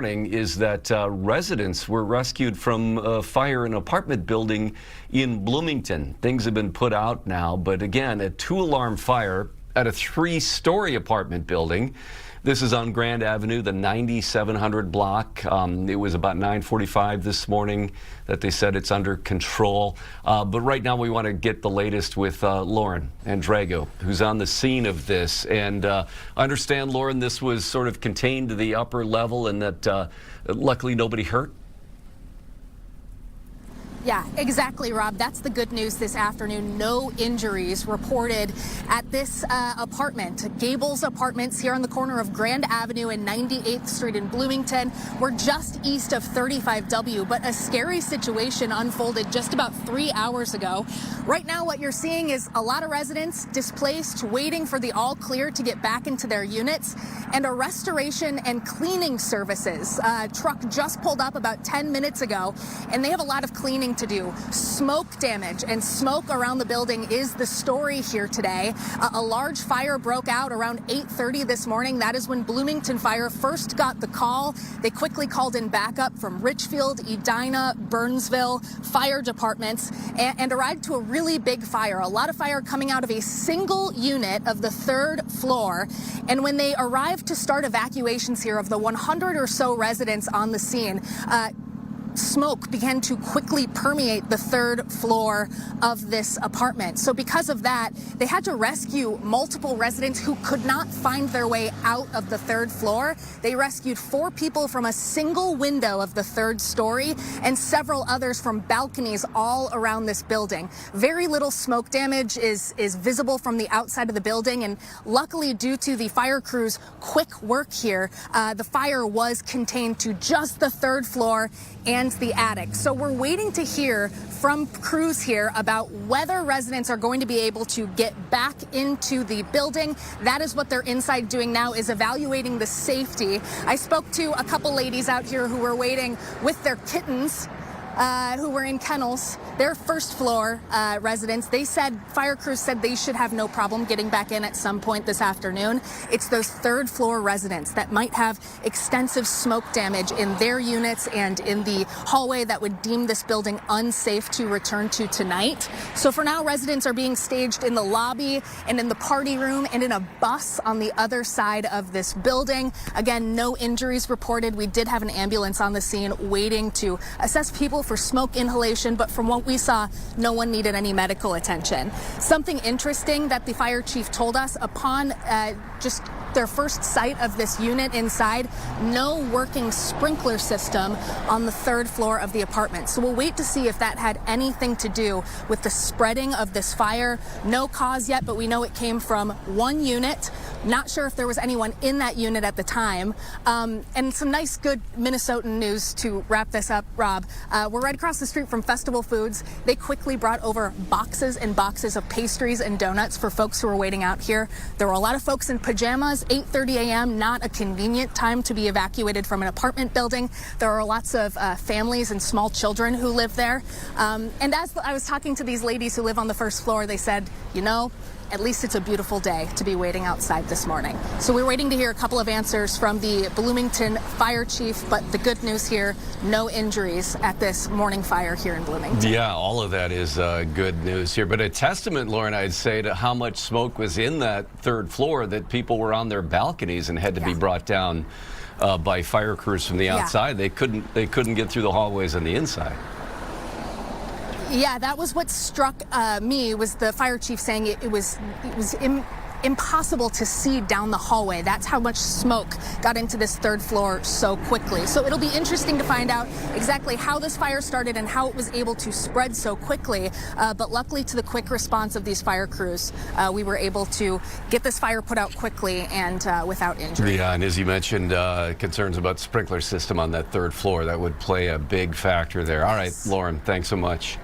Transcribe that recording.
Is that residents were rescued from a fire in an apartment building in Bloomington. Things have been put out now, but again, a 2-alarm fire at a 3-story apartment building. This is on Grand Avenue, the 9700 block. It was about 9:45 this morning that they said it's under control. But right now we want to get the latest with Lauren Andrego, who's on the scene of this. And I understand, Lauren, this was sort of contained to the upper level and that luckily nobody hurt. Yeah, exactly, Rob. That's the good news this afternoon. No injuries reported at this apartment, Gables Apartments, here on the corner of Grand Avenue and 98th Street in Bloomington. We're just east of 35W, but a scary situation unfolded just about 3 hours ago. Right now, what you're seeing is a lot of residents displaced, waiting for the all clear to get back into their units, and a restoration and cleaning services truck just pulled up about 10 minutes ago, and they have a lot of cleaning to do. Smoke damage and smoke around the building is the story here today. A large fire broke out around 8:30 this morning. That is when Bloomington Fire first got the call. They quickly called in backup from Richfield, Edina, Burnsville fire departments and arrived to a really big fire. A lot of fire coming out of a single unit of the 3rd floor. And when they arrived to start evacuations here of the 100 or so residents on the scene, smoke began to quickly permeate the 3rd floor of this apartment. So because of that, they had to rescue multiple residents who could not find their way out of the 3rd floor. They rescued 4 people from a single window of the 3rd story and several others from balconies all around this building. Very little smoke damage is visible from the outside of the building, and luckily, due to the fire crew's quick work here, the fire was contained to just the 3rd floor and the attic. So we're waiting to hear from crews here about whether residents are going to be able to get back into the building. That is what they're inside doing now, is evaluating the safety. I spoke to a couple ladies out here who were waiting with their kittens, who were in kennels. They're 1st floor residents. They said, fire crews said they should have no problem getting back in at some point this afternoon. It's those 3rd floor residents that might have extensive smoke damage in their units and in the hallway that would deem this building unsafe to return to tonight. So for now, residents are being staged in the lobby and in the party room and in a bus on the other side of this building. Again, no injuries reported. We did have an ambulance on the scene waiting to assess people for smoke inhalation, but from what we saw, no one needed any medical attention. Something interesting that the fire chief told us upon just their first sight of this unit inside, no working sprinkler system on the 3rd floor of the apartment. So we'll wait to see if that had anything to do with the spreading of this fire. No cause yet, but we know it came from one unit. Not sure if there was anyone in that unit at the time. And some nice, good Minnesotan news to wrap this up, Rob. We're right across the street from Festival Foods. They quickly brought over boxes and boxes of pastries and donuts for folks who are waiting out here. There were a lot of folks in pajamas. 8:30 a.m., not a convenient time to be evacuated from an apartment building. There are lots of families and small children who live there. And as I was talking to these ladies who live on the 1st floor, they said, you know, at least it's a beautiful day to be waiting outside this morning. So we're waiting to hear a couple of answers from the Bloomington fire chief, but the good news here, no injuries at this morning fire here in Bloomington. Yeah, all of that is good news here, but a testament, Lauren, I'd say, to how much smoke was in that 3rd floor that people were on their balconies and had to be brought down by fire crews from the outside. They couldn't get through the hallways on the inside. Yeah, that was what struck me, was the fire chief saying it was impossible to see down the hallway. That's how much smoke got into this 3rd floor so quickly. So it'll be interesting to find out exactly how this fire started and how it was able to spread so quickly. But luckily, to the quick response of these fire crews, we were able to get this fire put out quickly and without injury. Yeah, and as you mentioned, concerns about sprinkler system on that 3rd floor, that would play a big factor there. All right, Lauren, thanks so much.